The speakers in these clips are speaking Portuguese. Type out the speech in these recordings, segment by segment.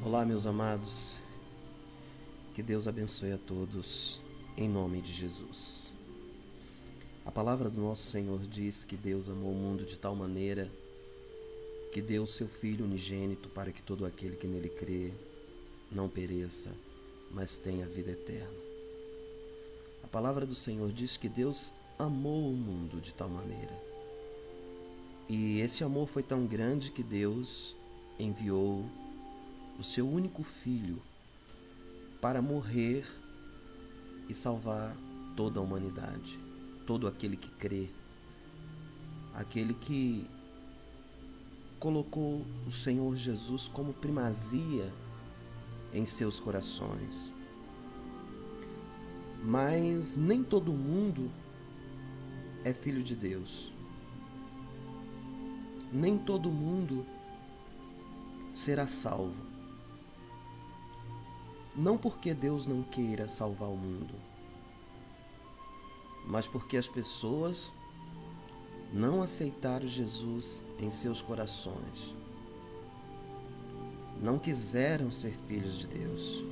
Olá, meus amados, que Deus abençoe a todos, em nome de Jesus. A palavra do nosso Senhor diz que Deus amou o mundo de tal maneira que deu o seu Filho unigênito para que todo aquele que nele crê não pereça, mas tenha vida eterna. A palavra do Senhor diz que Deus amou o mundo de tal maneira. E esse amor foi tão grande que Deus enviou o seu único Filho para morrer e salvar toda a humanidade, todo aquele que crê, aquele que colocou o Senhor Jesus como primazia em seus corações. Mas nem todo mundo é filho de Deus. Nem todo mundo será salvo. Não porque Deus não queira salvar o mundo, mas porque as pessoas não aceitaram Jesus em seus corações. Não quiseram ser filhos de Deus.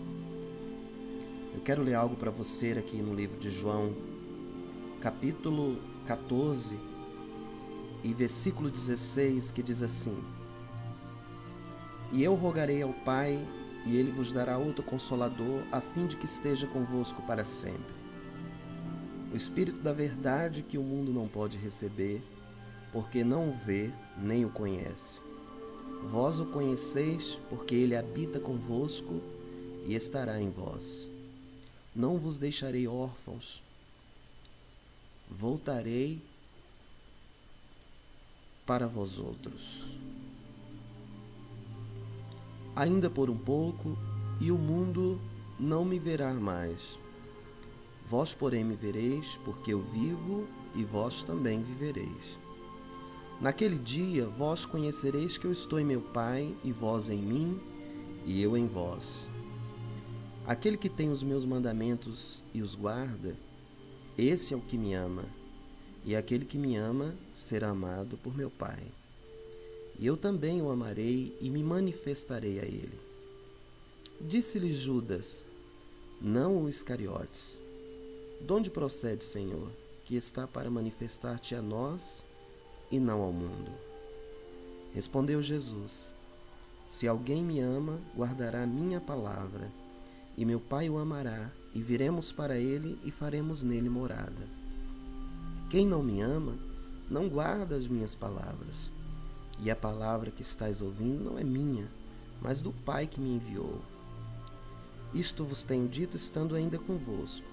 Eu quero ler algo para você aqui no livro de João, capítulo 14 e versículo 16, que diz assim: E eu rogarei ao Pai, e Ele vos dará outro Consolador, a fim de que esteja convosco para sempre. O Espírito da verdade, que o mundo não pode receber, porque não o vê, nem o conhece. Vós o conheceis, porque Ele habita convosco e estará em vós. Não vos deixarei órfãos, voltarei para vós outros. Ainda por um pouco, e o mundo não me verá mais. Vós, porém, me vereis, porque eu vivo, e vós também vivereis. Naquele dia, vós conhecereis que eu estou em meu Pai, e vós em mim, e eu em vós. Aquele que tem os meus mandamentos e os guarda, esse é o que me ama, e aquele que me ama será amado por meu Pai. E eu também o amarei e me manifestarei a ele. Disse-lhe Judas, não o Iscariotes: De onde procede, Senhor, que está para manifestar-te a nós e não ao mundo? Respondeu Jesus: Se alguém me ama, guardará a minha palavra, e meu Pai o amará, e viremos para ele e faremos nele morada. Quem não me ama, não guarda as minhas palavras. E a palavra que estáis ouvindo não é minha, mas do Pai que me enviou. Isto vos tenho dito estando ainda convosco.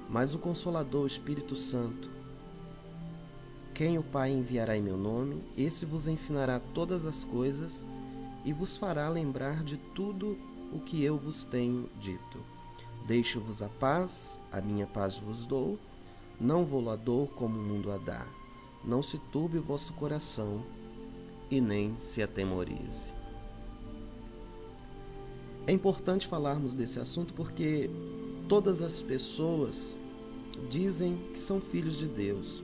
Mas o Consolador, o Espírito Santo, quem o Pai enviará em meu nome, esse vos ensinará todas as coisas e vos fará lembrar de tudo o que eu vos tenho dito. Deixo-vos a paz, a minha paz vos dou, não vou-la dou como o mundo a dá. Não se turbe o vosso coração, e nem se atemorize. É importante falarmos desse assunto porque todas as pessoas dizem que são filhos de Deus.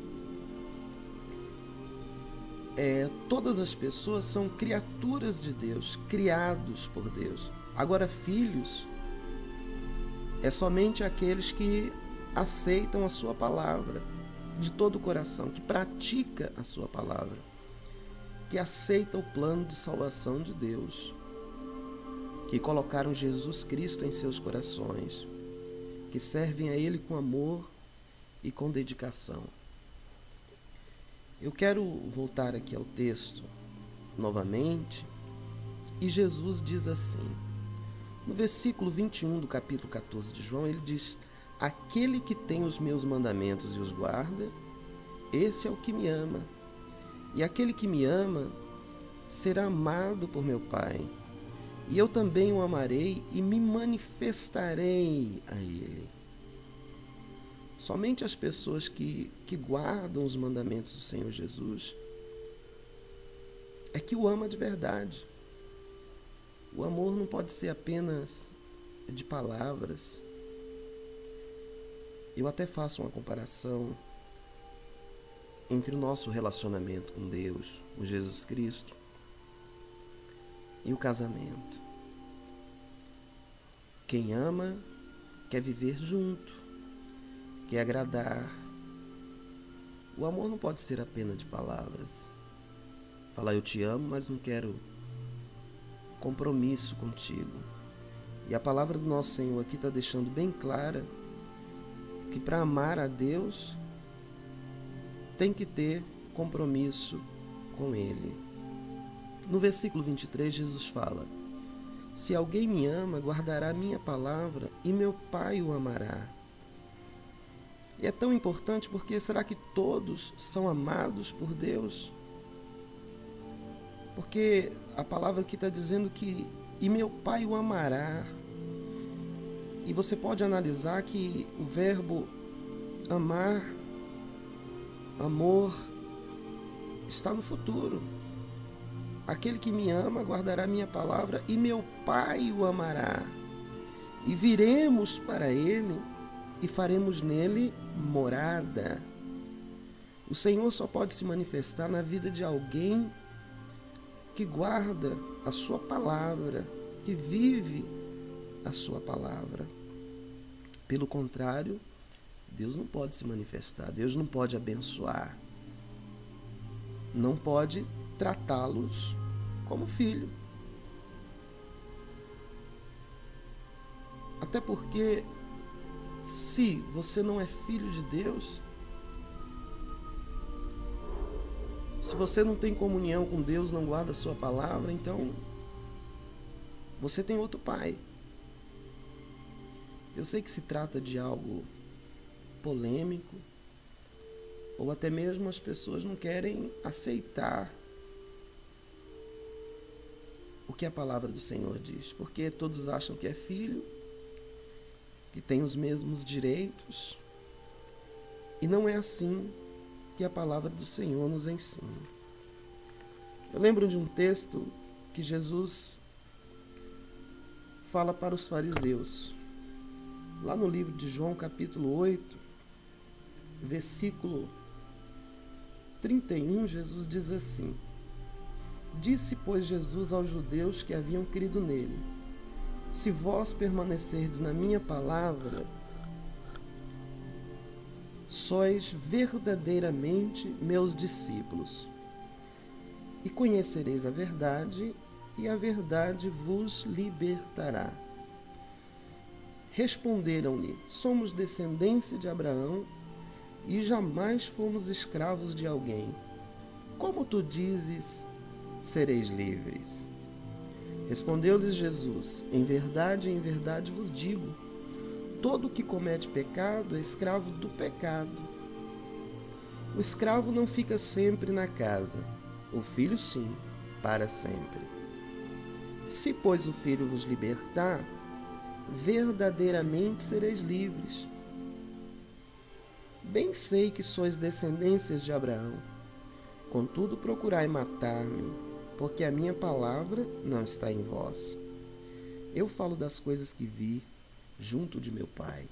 Todas as pessoas são criaturas de Deus, criados por Deus. Agora, filhos é somente aqueles que aceitam a sua palavra de todo o coração, que pratica a sua palavra, que aceita o plano de salvação de Deus, que colocaram Jesus Cristo em seus corações, que servem a Ele com amor e com dedicação. Eu quero voltar aqui ao texto novamente, e Jesus diz assim, no versículo 21 do capítulo 14 de João, ele diz: Aquele que tem os meus mandamentos e os guarda, esse é o que me ama. E aquele que me ama será amado por meu Pai. E eu também o amarei e me manifestarei a ele. Somente as pessoas que guardam os mandamentos do Senhor Jesus é que o ama de verdade. O amor não pode ser apenas de palavras. Eu até faço uma comparação entre o nosso relacionamento com Deus, com Jesus Cristo, e o casamento. Quem ama quer viver junto, quer agradar. O amor não pode ser apenas de palavras. Falar eu te amo, mas não quero compromisso contigo. E a palavra do nosso Senhor aqui está deixando bem clara que para amar a Deus tem que ter compromisso com Ele. No versículo 23, Jesus fala: se alguém me ama, guardará a minha palavra e meu Pai o amará. E é tão importante porque será que todos são amados por Deus? Porque a palavra aqui está dizendo que e meu Pai o amará. E você pode analisar que o verbo amar, amor, está no futuro. Aquele que me ama guardará minha palavra e meu Pai o amará. E viremos para ele e faremos nele morada. O Senhor só pode se manifestar na vida de alguém que guarda a sua palavra, que vive a sua palavra. Pelo contrário, Deus não pode se manifestar, Deus não pode abençoar, não pode tratá-los como filho. Até porque, se você não é filho de Deus, se você não tem comunhão com Deus, não guarda a sua palavra, então você tem outro pai. Eu sei que se trata de algo polêmico, ou até mesmo as pessoas não querem aceitar o que a palavra do Senhor diz, porque todos acham que é filho, que tem os mesmos direitos, e não é assim que a palavra do Senhor nos ensina. Eu lembro de um texto que Jesus fala para os fariseus, lá no livro de João, capítulo 8, versículo 31, Jesus diz assim: disse, pois, Jesus aos judeus que haviam crido nele: se vós permanecerdes na minha palavra, sois verdadeiramente meus discípulos, e conhecereis a verdade, e a verdade vos libertará. Responderam-lhe: somos descendência de Abraão, e jamais fomos escravos de alguém. Como tu dizes, sereis livres? Respondeu-lhes Jesus: em verdade vos digo, todo o que comete pecado é escravo do pecado. O escravo não fica sempre na casa, o filho sim, para sempre. Se, pois, o filho vos libertar, verdadeiramente sereis livres. Bem sei que sois descendências de Abraão, contudo procurai matar-me, porque a minha palavra não está em vós. Eu falo das coisas que vi junto de meu Pai.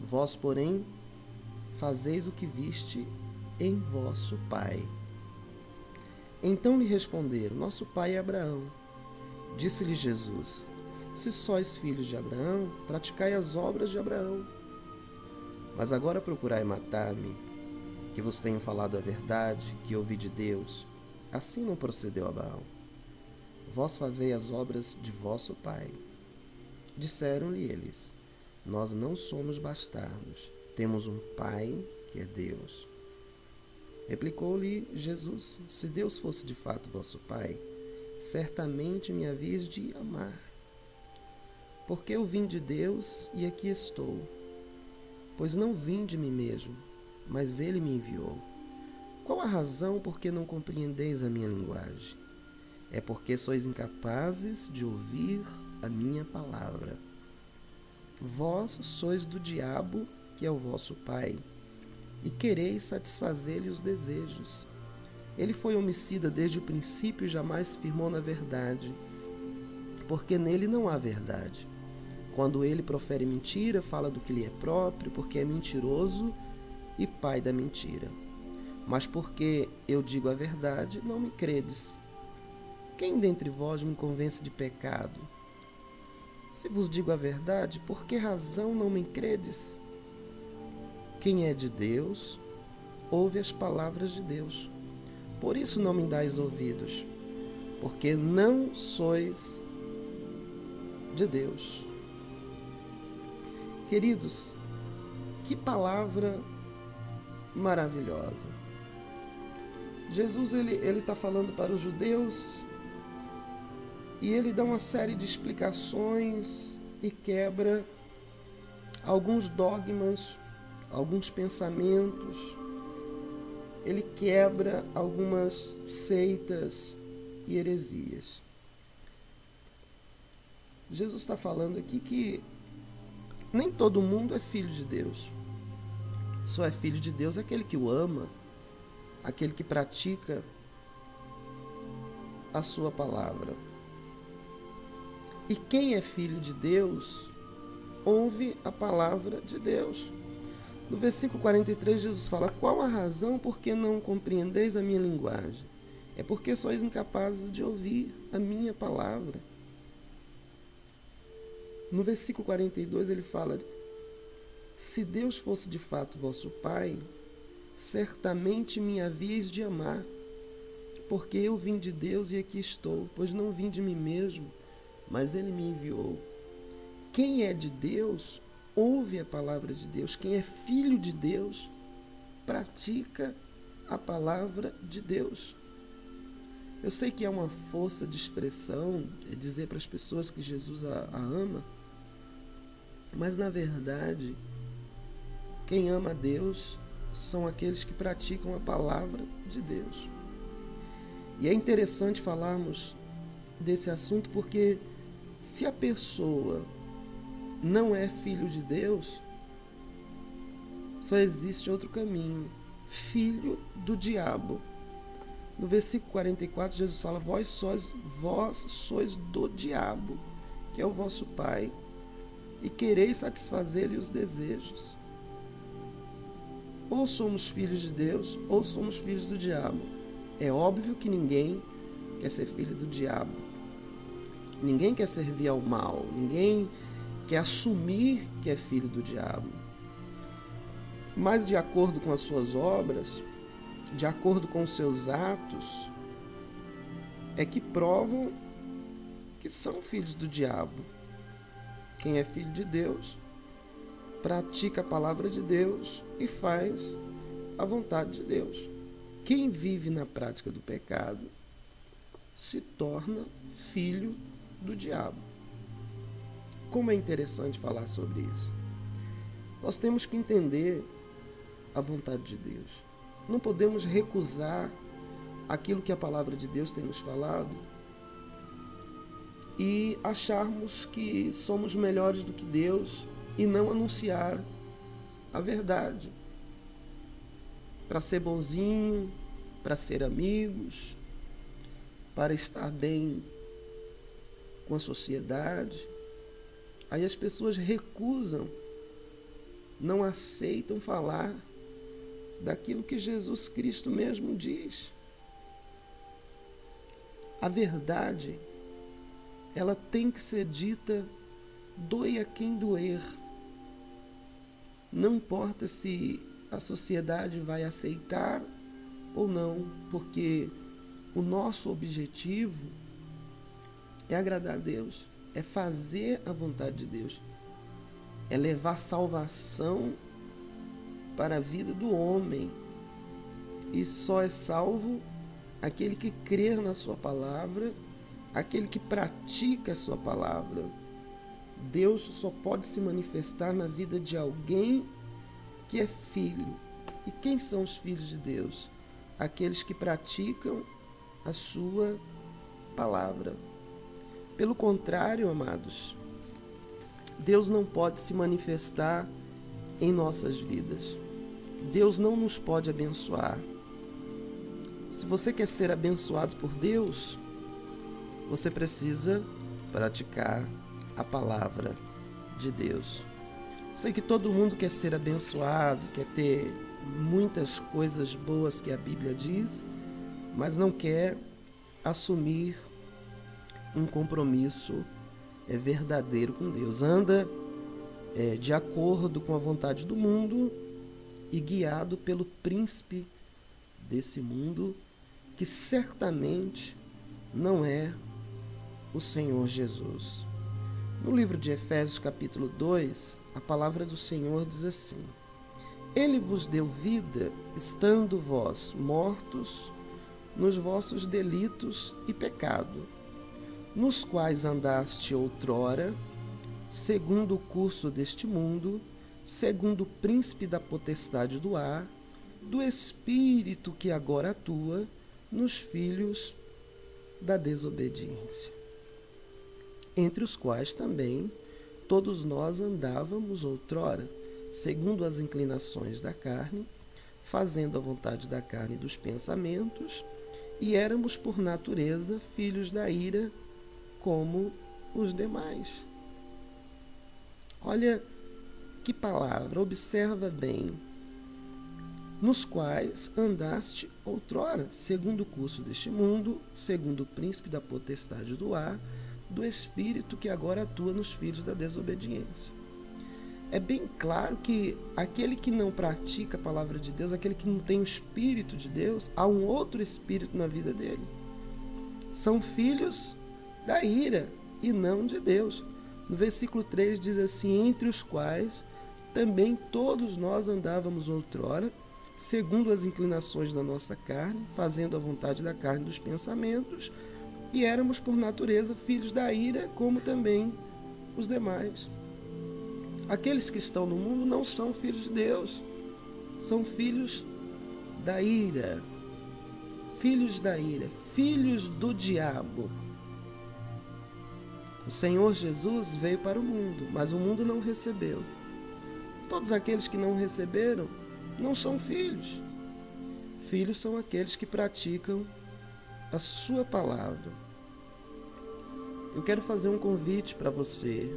Vós, porém, fazeis o que viste em vosso pai. Então lhe responderam: nosso pai é Abraão. Disse-lhe Jesus: se sois filhos de Abraão, praticai as obras de Abraão. Mas agora procurai matar-me, que vos tenho falado a verdade, que ouvi de Deus. Assim não procedeu Abraão. Vós fazei as obras de vosso pai. Disseram-lhe eles: nós não somos bastardos, temos um pai que é Deus. Replicou-lhe Jesus: se Deus fosse de fato vosso pai, certamente me havíeis de amar. Porque eu vim de Deus e aqui estou. Pois não vim de mim mesmo, mas ele me enviou. Qual a razão por que não compreendeis a minha linguagem? É porque sois incapazes de ouvir a minha palavra. Vós sois do diabo, que é o vosso pai, e quereis satisfazer-lhe os desejos. Ele foi homicida desde o princípio e jamais se firmou na verdade, porque nele não há verdade. Quando ele profere mentira, fala do que lhe é próprio, porque é mentiroso e pai da mentira. Mas porque eu digo a verdade, não me credes. Quem dentre vós me convence de pecado? Se vos digo a verdade, por que razão não me credes? Quem é de Deus, ouve as palavras de Deus. Por isso não me dais ouvidos, porque não sois de Deus. Queridos, que palavra maravilhosa. Jesus ele está falando para os judeus e ele dá uma série de explicações e quebra alguns dogmas, alguns pensamentos. Ele quebra algumas seitas e heresias. Jesus está falando aqui que nem todo mundo é filho de Deus. Só é filho de Deus aquele que o ama, aquele que pratica a sua palavra. E quem é filho de Deus, ouve a palavra de Deus. No versículo 43, Jesus fala: qual a razão por que não compreendeis a minha linguagem? É porque sois incapazes de ouvir a minha palavra. No versículo 42 ele fala: se Deus fosse de fato vosso Pai, certamente me havíeis de amar, porque eu vim de Deus e aqui estou, pois não vim de mim mesmo, mas Ele me enviou. Quem é de Deus, ouve a palavra de Deus. Quem é filho de Deus, pratica a palavra de Deus. Eu sei que é uma força de expressão, é dizer para as pessoas que Jesus a ama, mas na verdade, quem ama a Deus são aqueles que praticam a palavra de Deus. E é interessante falarmos desse assunto porque se a pessoa não é filho de Deus, só existe outro caminho: filho do diabo. No versículo 44, Jesus fala: vós sois do diabo, que é o vosso pai, e quereis satisfazer-lhe os desejos. Ou somos filhos de Deus, ou somos filhos do diabo. É óbvio que ninguém quer ser filho do diabo. Ninguém quer servir ao mal. Ninguém quer assumir que é filho do diabo. Mas de acordo com as suas obras, de acordo com os seus atos, é que provam que são filhos do diabo. Quem é filho de Deus, pratica a palavra de Deus e faz a vontade de Deus. Quem vive na prática do pecado se torna filho do diabo. Como é interessante falar sobre isso. Nós temos que entender a vontade de Deus. Não podemos recusar aquilo que a palavra de Deus tem nos falado e acharmos que somos melhores do que Deus e não anunciar a verdade. Para ser bonzinho, para ser amigos, para estar bem com a sociedade. Aí as pessoas recusam, não aceitam falar daquilo que Jesus Cristo mesmo diz. A verdade, ela tem que ser dita, doe a quem doer. Não importa se a sociedade vai aceitar ou não, porque o nosso objetivo é agradar a Deus, é fazer a vontade de Deus, é levar salvação para a vida do homem. E só é salvo aquele que crer na sua palavra, aquele que pratica a sua palavra. Deus só pode se manifestar na vida de alguém que é filho. E quem são os filhos de Deus? Aqueles que praticam a sua palavra. Pelo contrário, amados, Deus não pode se manifestar em nossas vidas. Deus não nos pode abençoar. Se você quer ser abençoado por Deus, você precisa praticar a palavra de Deus. Sei que todo mundo quer ser abençoado, quer ter muitas coisas boas que a Bíblia diz, mas não quer assumir um compromisso é verdadeiro com Deus, anda de acordo com a vontade do mundo e guiado pelo príncipe desse mundo, que certamente não é o Senhor Jesus. No livro de Efésios, capítulo 2, a palavra do Senhor diz assim: Ele vos deu vida, estando vós mortos nos vossos delitos e pecado, nos quais andaste outrora, segundo o curso deste mundo, segundo o príncipe da potestade do ar, do espírito que agora atua nos filhos da desobediência, entre os quais também todos nós andávamos outrora, segundo as inclinações da carne, fazendo a vontade da carne e dos pensamentos, e éramos por natureza filhos da ira, como os demais. Olha que palavra, observa bem. Nos quais andaste outrora, segundo o curso deste mundo, segundo o príncipe da potestade do ar, do espírito que agora atua nos filhos da desobediência. É bem claro que aquele que não pratica a palavra de Deus, aquele que não tem o Espírito de Deus, há um outro espírito na vida dele. São filhos da ira e não de Deus. No versículo 3 diz assim: entre os quais também todos nós andávamos outrora, segundo as inclinações da nossa carne, fazendo a vontade da carne e dos pensamentos, e éramos por natureza filhos da ira, como também os demais. Aqueles que estão no mundo não são filhos de Deus, são filhos da ira, filhos do diabo. O Senhor Jesus veio para o mundo, mas o mundo não recebeu. Todos aqueles que não receberam não são filhos. Filhos são aqueles que praticam a sua palavra. Eu quero fazer um convite para você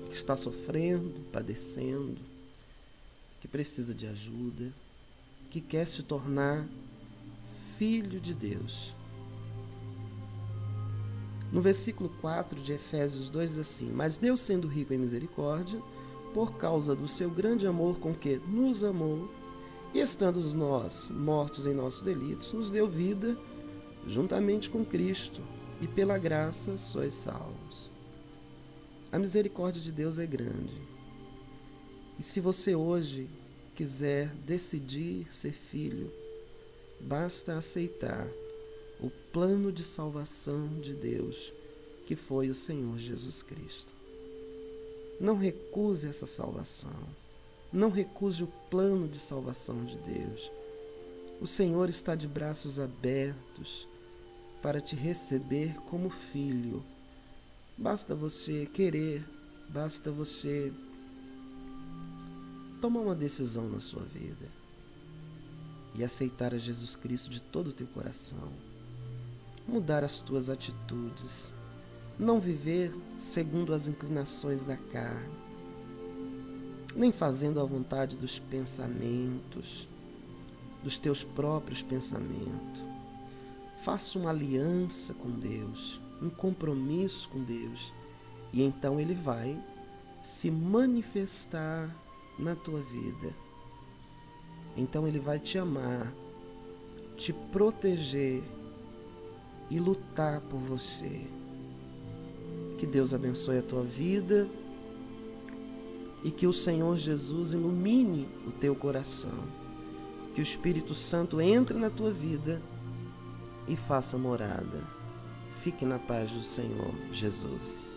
que está sofrendo, padecendo, que precisa de ajuda, que quer se tornar filho de Deus. No versículo 4 de Efésios 2 diz assim: Mas Deus, sendo rico em misericórdia, por causa do seu grande amor com que nos amou, e estando nós mortos em nossos delitos, nos deu vida juntamente com Cristo, e pela graça sois salvos. A misericórdia de Deus é grande. E se você hoje quiser decidir ser filho, basta aceitar o plano de salvação de Deus, que foi o Senhor Jesus Cristo. Não recuse essa salvação. Não recuse o plano de salvação de Deus. O Senhor está de braços abertos para te receber como filho. Basta você querer, basta você tomar uma decisão na sua vida e aceitar a Jesus Cristo de todo o teu coração. Mudar as tuas atitudes, não viver segundo as inclinações da carne, nem fazendo a vontade dos pensamentos, dos teus próprios pensamentos. Faça uma aliança com Deus, um compromisso com Deus, e então Ele vai se manifestar na tua vida. Então Ele vai te amar, te proteger e lutar por você. Que Deus abençoe a tua vida e que o Senhor Jesus ilumine o teu coração. Que o Espírito Santo entre na tua vida e faça morada. Fique na paz do Senhor Jesus.